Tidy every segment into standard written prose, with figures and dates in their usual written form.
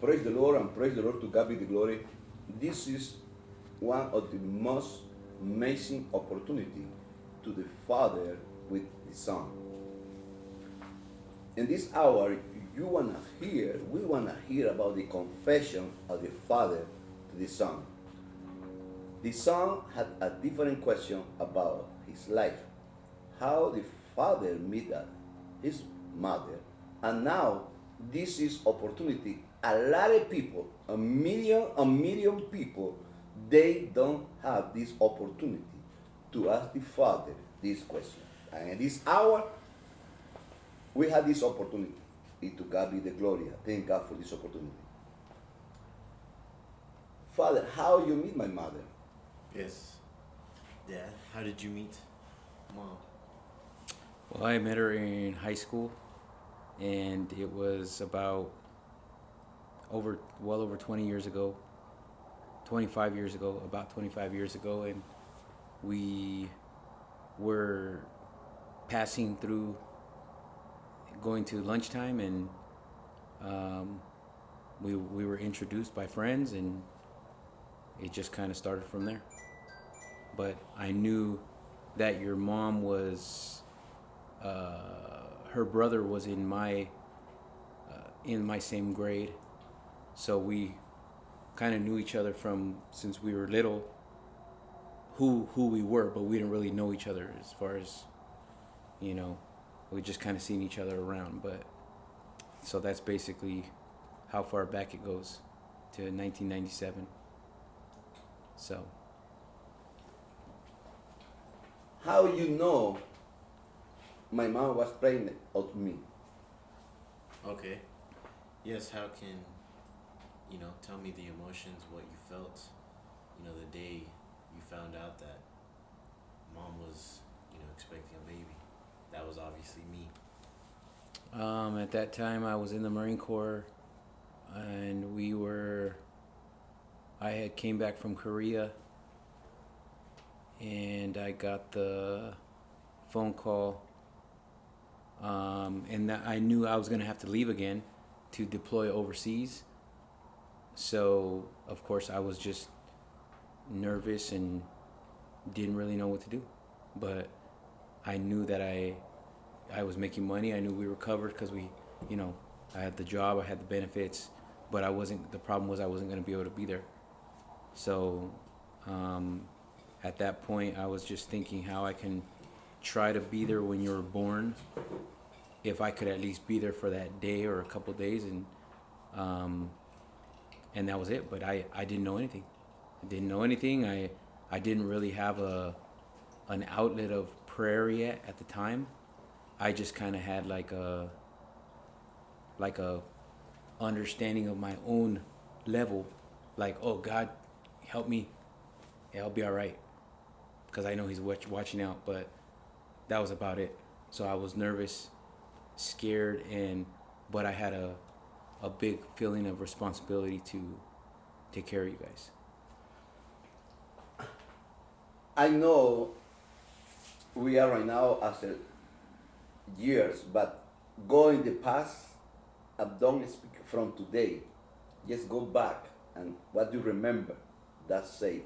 praise the Lord and praise the Lord, to God be the glory. This is one of the most amazing opportunity to the Father with the Son. In this hour, we wanna hear about the confession of the Father to the Son. The Son had a different question about his life, how the Father met his mother, and now this is opportunity. A lot of people, a million people, they don't have this opportunity to ask the Father this question. And in this hour, we have this opportunity. And to God be the glory. Thank God for this opportunity. Father, how you meet my mother? Yes. Dad, how did you meet Mom? Well, I met her in high school, and it was about well over 20 years ago, 25 years ago, about 25 years ago, and we were passing through, going to lunchtime, and we were introduced by friends, and it just kind of started from there. But I knew that your mom was, her brother was in my same grade, so we kind of knew each other from since we were little. Who we were, but we didn't really know each other as far as, we just kind of seen each other around. But so that's basically how far back it goes, to 1997. So. How you know my mom was pregnant of me? Okay. Yes, how can, tell me the emotions, what you felt, the day you found out that Mom was, expecting a baby. That was obviously me. At that time, I was in the Marine Corps, and I had came back from Korea, and I got the phone call, and that I knew I was going to have to leave again to deploy overseas. So, of course, I was just nervous and didn't really know what to do. But I knew that I was making money. I knew we were covered because I had the job, I had the benefits, but the problem was I wasn't going to be able to be there. So, at that point, I was just thinking how I can try to be there when you were born, if I could at least be there for that day or a couple of days, and that was it. But I didn't know anything. I didn't really have an outlet of prayer yet at the time. I just kind of had like a understanding of my own level, like, oh, God, help me, yeah, I'll be all right, because I know He's watching out. But that was about it. So I was nervous, scared, but I had a big feeling of responsibility to take care of you guys. I know we are right now after years, but go in the past and don't speak from today. Just go back and what you remember. That's safe.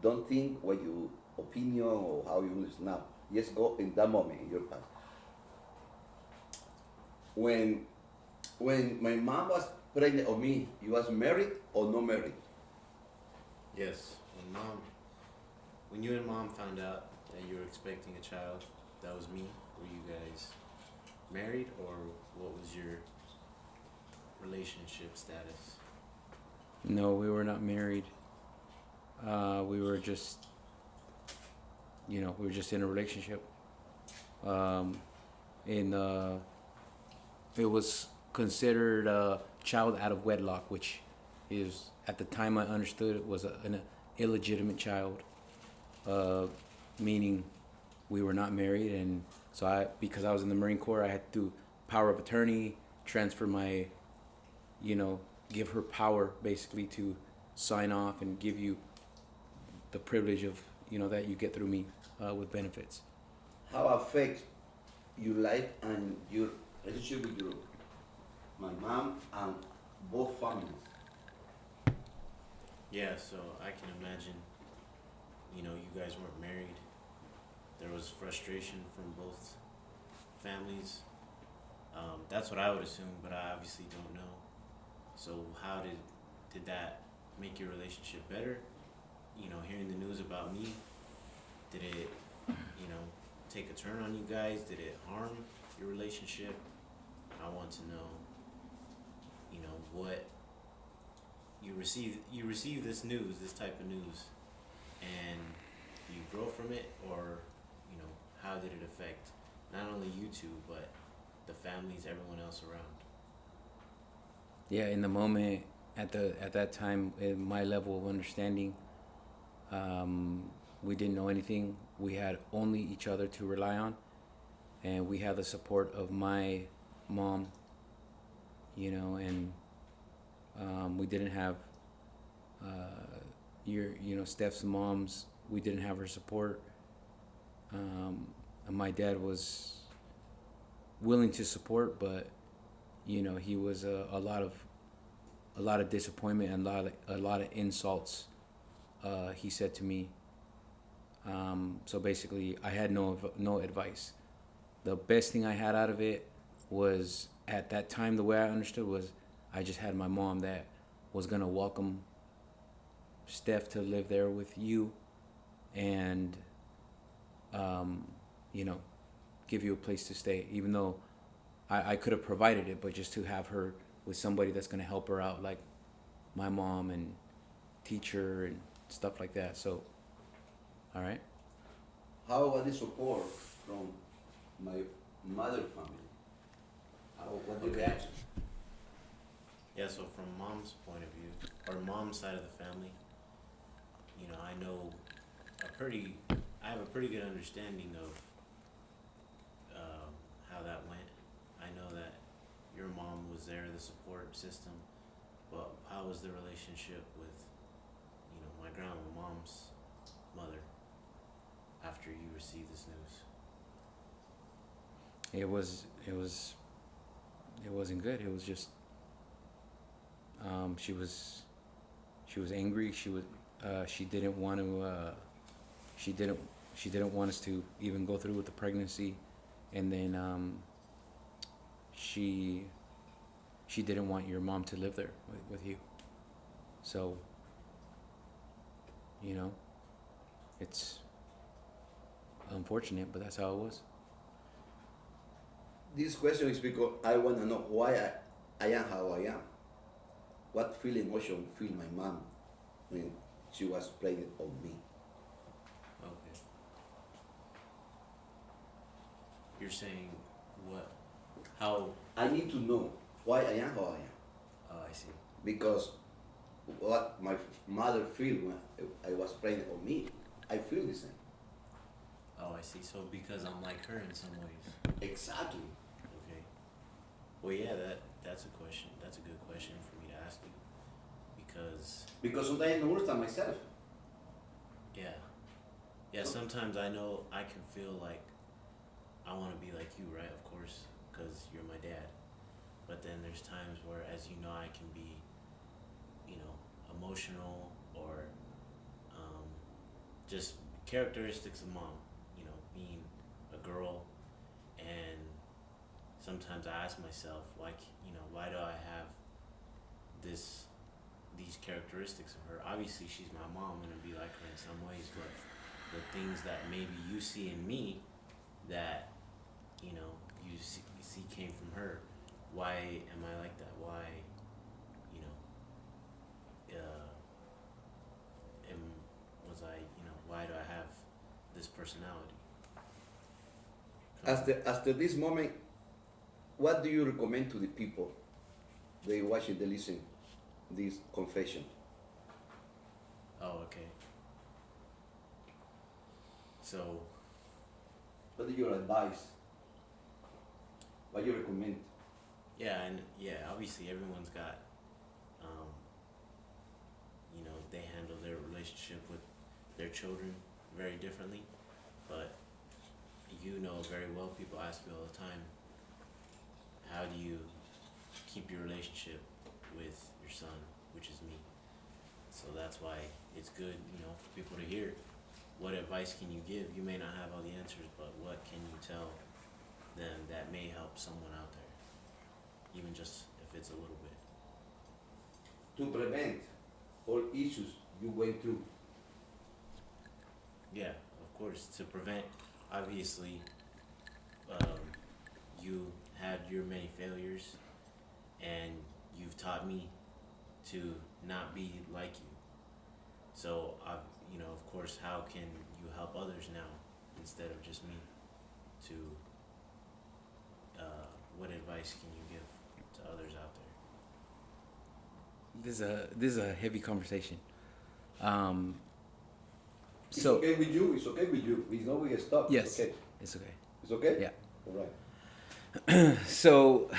Don't think what your opinion or how you live now. Just go in that moment in your past. When my mom was pregnant of me, you was married or not married? Yes, when you and Mom found out that you were expecting a child, that was me. Were you guys married, or what was your relationship status? No, we were not married. We were just, in a relationship. It was considered a child out of wedlock, which is, at the time I understood, it was an illegitimate child, meaning we were not married. And so because I was in the Marine Corps, I had to power of attorney, transfer my, give her power basically to sign off and give you the privilege of, that you get through me with benefits. How affect your life and your relationship with my mom and both families. Yeah, so I can imagine, you know, you guys weren't married. There was frustration from both families. That's what I would assume, but I obviously don't know. So how did that make your relationship better? You know, hearing the news about me, did it, you know, take a turn on you guys? Did it harm your relationship? I want to know, you know, what you receive this news, this type of news, and do you grow from it, or, you know, how did it affect not only you two but the families, everyone else around? Yeah, in the moment, at that time, in my level of understanding, we didn't know anything. We had only each other to rely on, and we had the support of my mom, you know, and we didn't have Steph's mom's. We didn't have her support. And my dad was willing to support, but you know, he was a lot of disappointment and a lot of insults. He said to me. So basically, I had no advice. The best thing I had out of it was, at that time, the way I understood was, I just had my mom that was gonna welcome Steph to live there with you, and you know, give you a place to stay. Even though I could have provided it, but just to have her with somebody that's gonna help her out, like my mom, and teach her and stuff like that. So, all right. How about the support from my mother family? What the Okay. reaction? Yeah, so from mom's point of view, or mom's side of the family, you know, I have a pretty good understanding of how that went. I know that your mom was there, the support system, but how was the relationship with, you know, my grandma, mom's mother, after you received this news? It wasn't good. It was just, she was angry. She didn't want to, she didn't want us to even go through with the pregnancy, and then she didn't want your mom to live there with you. So, you know, it's unfortunate, but that's how it was. This question is because I want to know why I am how I am. What emotion feel my mom when she was playing on me? Okay. You're saying what? How? I need to know why I am how I am. Oh, I see. Because what my mother feel when I was playing on me, I feel the same. Oh, I see. So because I'm like her in some ways. Exactly. Okay. Well, yeah, that's a question. That's a good question for me to ask you, because Because sometimes I don't understand myself. yeah, yeah. Sometimes I know I can feel like I want to be like you, right? Of course, because you're my dad. But then there's times where, as you know, I can be, you know, emotional, or just characteristics of mom. You know, being a girl, and sometimes I ask myself, why do I have these characteristics of her? Obviously, she's my mom, and I'd be like her in some ways, but the things that maybe you see in me that, you know, you see came from her. Why am I like that? Why, you know, am was I, you know, why do I have this personality? After this moment, what do you recommend to the people? They watching, they listen, this confession. Oh, okay. So, What is your advice? What you recommend? yeah, and yeah, obviously everyone's got, you know, they handle their relationship with their children very differently. But you know very well, people ask you all the time, how do you keep your relationship with your son, which is me. So that's why it's good, for people to hear. What advice can you give? You may not have all the answers, but what can you tell them that may help someone out there, even just if it's a little bit? To prevent all issues you went through. Yeah, of course, to prevent, obviously, you had your many failures, and you've taught me to not be like you. So, of course, how can you help others now instead of just me? To what advice can you give to others out there? This is a heavy conversation. It's So okay with you. It's okay with you. We know we get stuck. yes, It's okay. it's okay. It's okay? Yeah. All right. So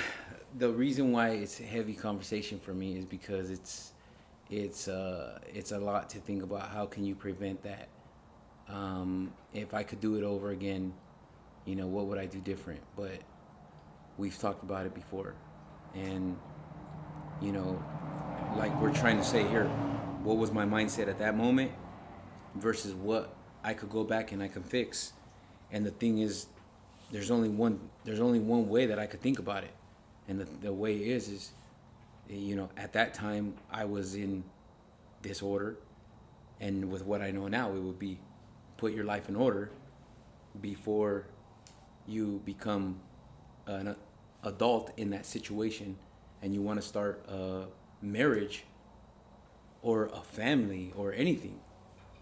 the reason why it's a heavy conversation for me is because it's a lot to think about. How can you prevent that? If I could do it over again, what would I do different? But we've talked about it before, and like we're trying to say here, what was my mindset at that moment versus what I could go back and I can fix. And the thing is, there's only one way that I could think about it, and the way is at that time I was in disorder, and with what I know now, it would be put your life in order before you become an adult in that situation, and you want to start a marriage or a family or anything.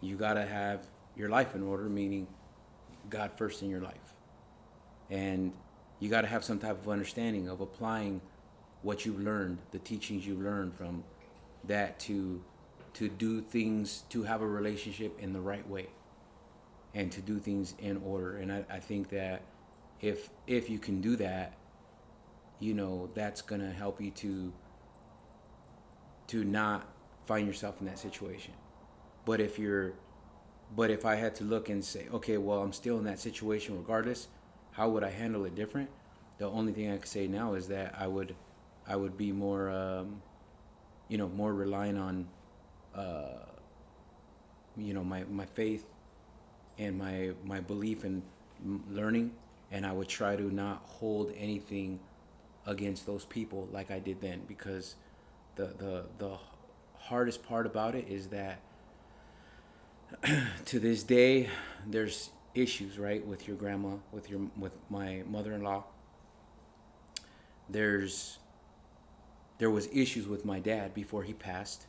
You gotta have your life in order, meaning God first in your life. And you got to have some type of understanding of applying what you've learned, the teachings you've learned from that to do things, to have a relationship in the right way, and to do things in order. And I think that if you can do that, that's gonna help you to not find yourself in that situation. But if I had to look and say, okay, well, I'm still in that situation regardless, how would I handle it different? The only thing I could say now is that I would be more, more relying on, my faith and my belief in learning, and I would try to not hold anything against those people like I did then, because the hardest part about it is that to this day there's issues, right, with your grandma, with my mother-in-law. There was issues with my dad before he passed.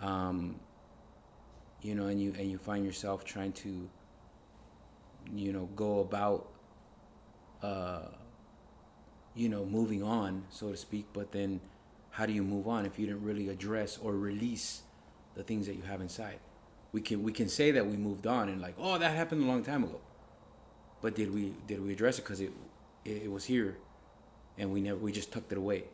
And you find yourself trying to go about moving on, so to speak. But then how do you move on if you didn't really address or release the things that you have inside? We can say that we moved on and like, oh, that happened a long time ago. But did we address it? Because it was here, and we just tucked it away.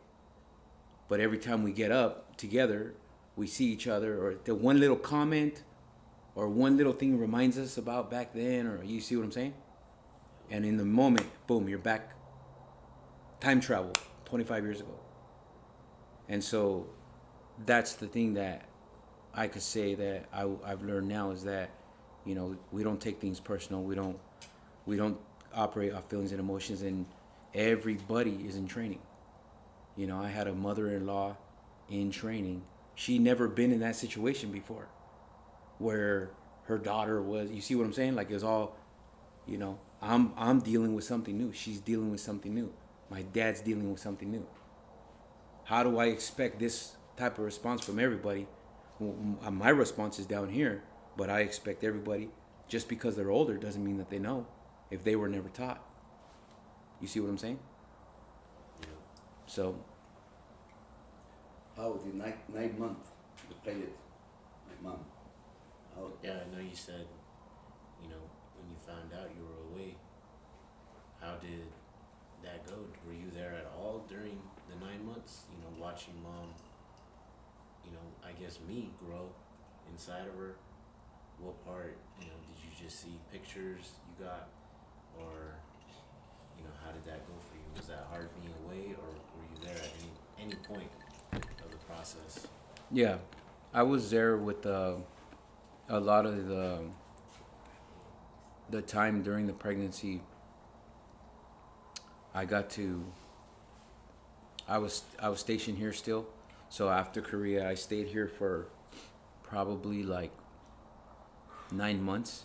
But every time we get up together, we see each other, or the one little comment or one little thing reminds us about back then, or you see what I'm saying? And in the moment, boom, you're back. Time travel, 25 years ago. And so that's the thing that I could say that I've learned now, is that, we don't take things personal. We don't operate our feelings and emotions, and everybody is in training. I had a mother-in-law in training. She never been in that situation before, where her daughter was. You see what I'm saying? Like, it was all, I'm dealing with something new. She's dealing with something new. My dad's dealing with something new. How do I expect this type of response from everybody? Well, my response is down here, but I expect everybody, just because they're older doesn't mean that they know if they were never taught. You see what I'm saying? Yeah. So. How the ninth month you played it, my mom. How? Yeah, I know you said, when you found out you were away, how did that go? Were you there at all during the 9 months? Watching mom, I guess me grow inside of her. What part, did you just see pictures you got, or, how did that go for you? Was that hard being away, or were you there at any point of process? Yeah, I was there with a lot of the time during the pregnancy. I got to. I was stationed here still, so after Korea, I stayed here for probably like 9 months,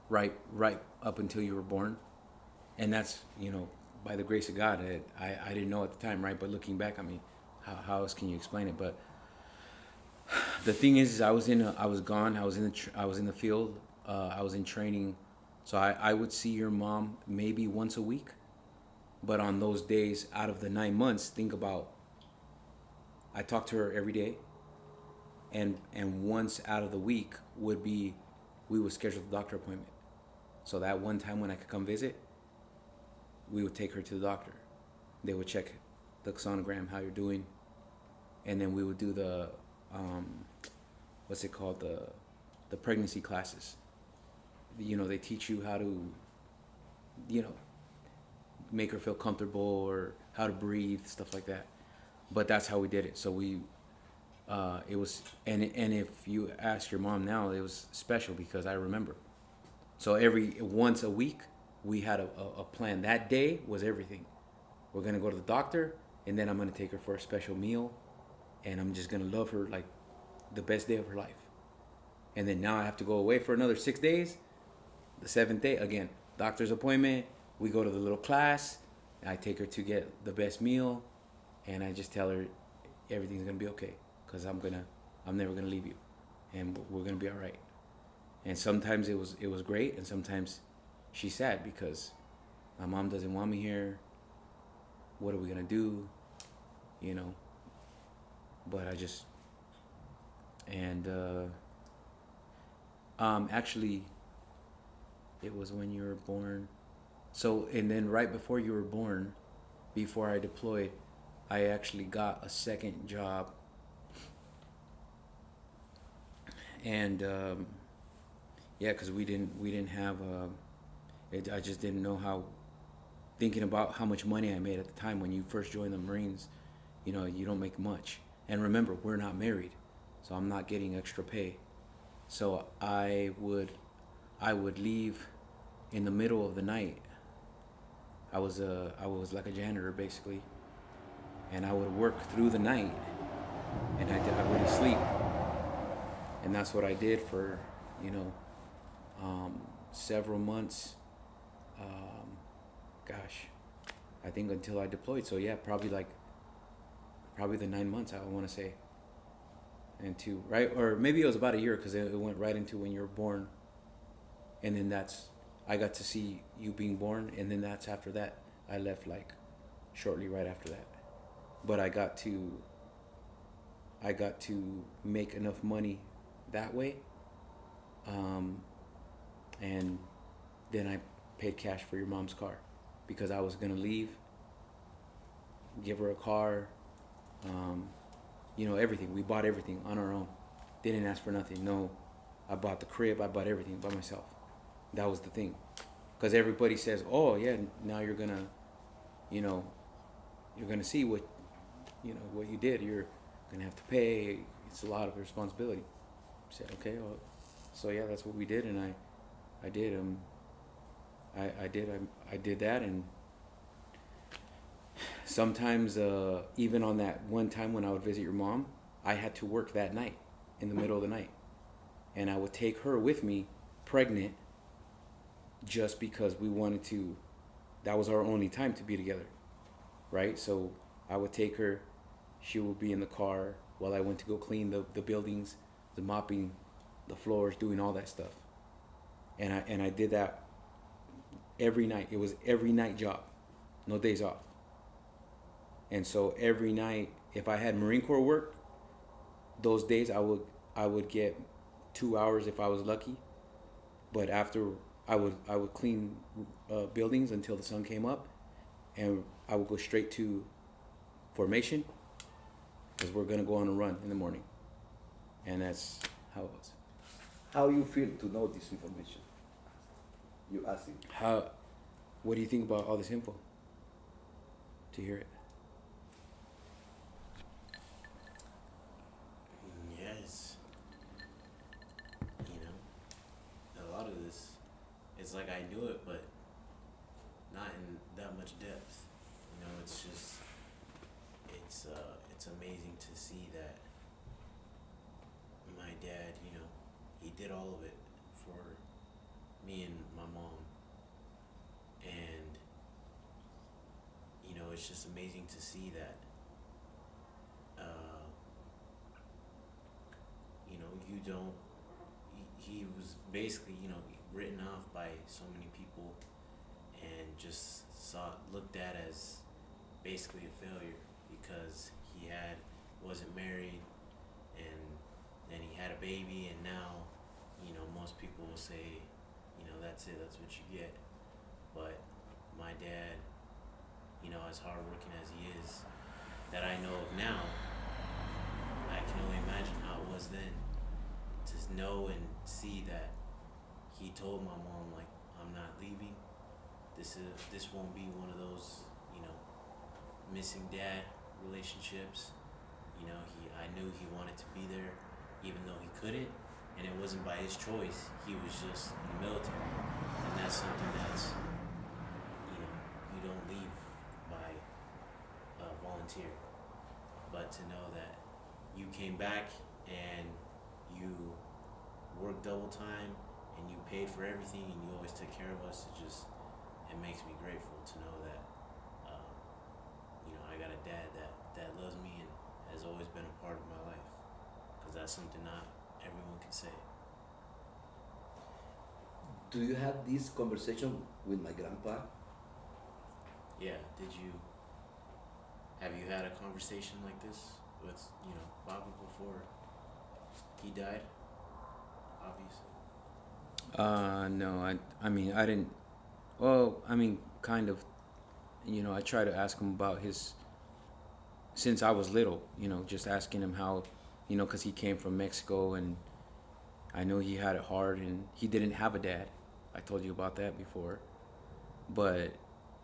right up until you were born, and that's by the grace of God. I didn't know at the time, right? But looking back, I mean, how else can you explain it? But the thing is I was gone. I was in the field. I was in training, so I would see your mom maybe once a week. But on those days, out of the 9 months, think about, I talked to her every day, and once out of the week would be, we would schedule the doctor appointment. So that one time when I could come visit, we would take her to the doctor. They would check the sonogram, how you're doing, and then we would do the what's it called, the pregnancy classes. They teach you how to make her feel comfortable, or how to breathe, stuff like that. But that's how we did it. So it was, and if you ask your mom now, it was special because I remember. So once a week, we had a plan. That day was everything. We're gonna go to the doctor, and then I'm gonna take her for a special meal, and I'm just gonna love her like the best day of her life. And then now I have to go away for another 6 days. The seventh day, again, doctor's appointment. We go to the little class. I take her to get the best meal, and I just tell her everything's gonna be okay, cause I'm never gonna leave you, and we're gonna be all right. And sometimes it was great, and sometimes she's sad because my mom doesn't want me here. What are we gonna do? But I just, and actually, it was when you were born. So, and then right before you were born, before I deployed, I actually got a second job. And yeah, because we didn't have I just didn't know how. Thinking about how much money I made at the time when you first joined the Marines, you don't make much. And remember, we're not married, so I'm not getting extra pay. So I would leave in the middle of the night. I was like a janitor basically, and I would work through the night, and I wouldn't sleep. And that's what I did for several months. Gosh, I think until I deployed. So yeah, probably the 9 months, I want to say. And right, or maybe it was about a year, because it went right into when you were born. And then I got to see you being born, and then that's after that. I left like shortly right after that. But I got to make enough money that way. And then I paid cash for your mom's car, because I was gonna leave, give her a car, everything. We bought everything on our own. Didn't ask for nothing. No, I bought the crib. I bought everything by myself. That was the thing, because everybody says, "Oh yeah, now you're gonna see what you did. You're gonna have to pay. It's a lot of responsibility." I said, "Okay, well," so yeah, that's what we did, and I did. I did that, and sometimes even on that one time when I would visit your mom, I had to work that night, in the middle of the night, and I would take her with me, pregnant, just because we wanted to. That was our only time to be together, right? So I would take her. She would be in the car while I went to go clean the buildings, the mopping, the floors, doing all that stuff, and I did that every night. It was every night job, no days off. And so every night, if I had Marine Corps work, those days I would get 2 hours if I was lucky. But after, I would clean buildings until the sun came up, and I would go straight to formation, because we're gonna go on a run in the morning, and that's how it was. How you feel to know this information? You ask him. What do you think about all this info? To hear it. it's like I knew it, but not in that much depth. You know, it's just it's amazing to see that my dad, you know, he did all of it for me and my mom, and you know, it's just amazing to see that. Uh, you know, you don't. He was basically, you know, written off by so many people, and just looked at as basically a failure because he wasn't married, and then he had a baby, and now, you know, most people will say, you know, that's it, that's what you get. But my dad, you know, as hardworking as he is, that I know of now, I can only imagine how it was then to know and see that he told my mom, like, I'm not leaving. This won't be one of those, you know, missing dad relationships. You know, I knew he wanted to be there even though he couldn't, and it wasn't by his choice. He was just in the military, and that's something that's, you know, you don't leave by volunteer. But to know that you came back and you worked double time and you paid for everything and you always took care of us, it makes me grateful to know that, you know, I got a dad that loves me and has always been a part of my life, because that's something not everyone can say. Do you have this conversation with my grandpa? Yeah, have you had a conversation like this with, you know, Bobby before he died? Obviously. No, I mean, I didn't. Well, I mean, kind of. You know, I try to ask him about since I was little. You know, just asking him how, you know, because he came from Mexico, and I know he had it hard, and he didn't have a dad. I told you about that before, but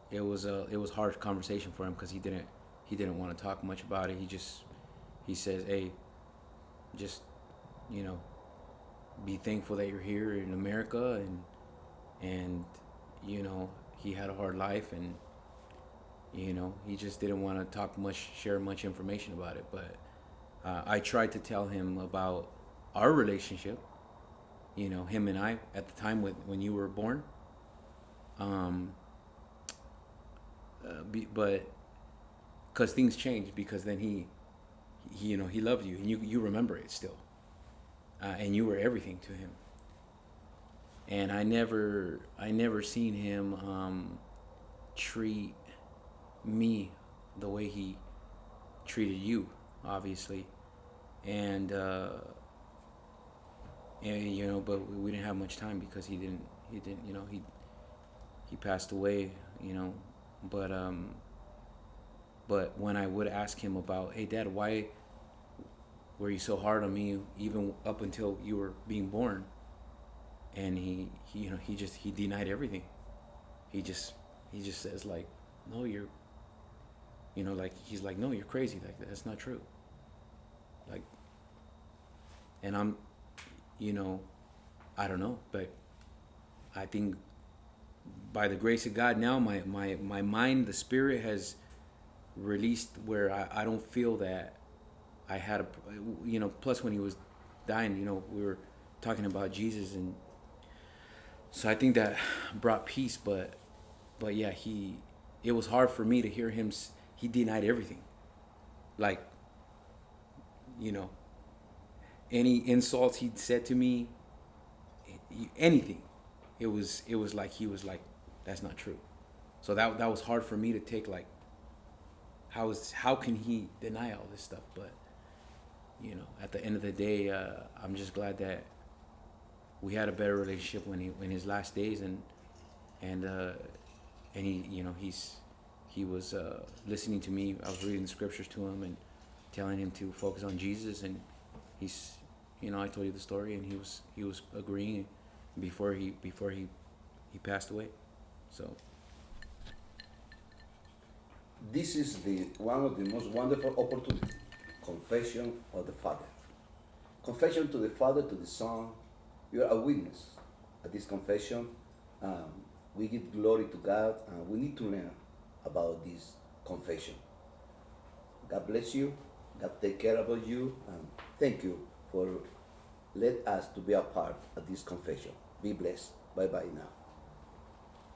it was hard conversation for him because he didn't want to talk much about it. He says, hey, just, you know, be thankful that you're here in America, and you know, he had a hard life, and you know, he just didn't want to share much information about it. But I tried to tell him about our relationship, you know, him and I at the time when you were born. But because things changed, because then he you know, he loved you, and you remember it still, and you were everything to him. And I never seen him treat me the way he treated you, obviously, and you know, but we didn't have much time because he didn't, you know, he passed away, you know, but when I would ask him about, hey Dad, why were you so hard on me even up until you were being born? And he you know, he denied everything. He just says, like, no, you're, you know, like, he's like, no, you're crazy, like, that's not true, like. And I'm, you know, I don't know, but I think by the grace of God now, my mind, the spirit has released where I don't feel that I had a, you know, plus when he was dying, you know, we were talking about Jesus, and so I think that brought peace. But yeah, it was hard for me to hear him. He denied everything, like, you know, any insults he'd said to me, anything, it was like he was like, that's not true. So that was hard for me to take, like, how can he deny all this stuff? But you know, at the end of the day, I'm just glad that we had a better relationship when his last days, and he, you know, he was listening to me. I was reading the scriptures to him and telling him to focus on Jesus, and he's, you know, I told you the story, and he was agreeing before he passed away. So This is one of the most wonderful opportunities. Confession of the Father. Confession to the Father, to the Son. You are a witness at this confession, We give glory to God, and we need to learn about this confession. God bless you. God take care about you, and thank you for let us to be a part of this confession. Be blessed. Bye bye now.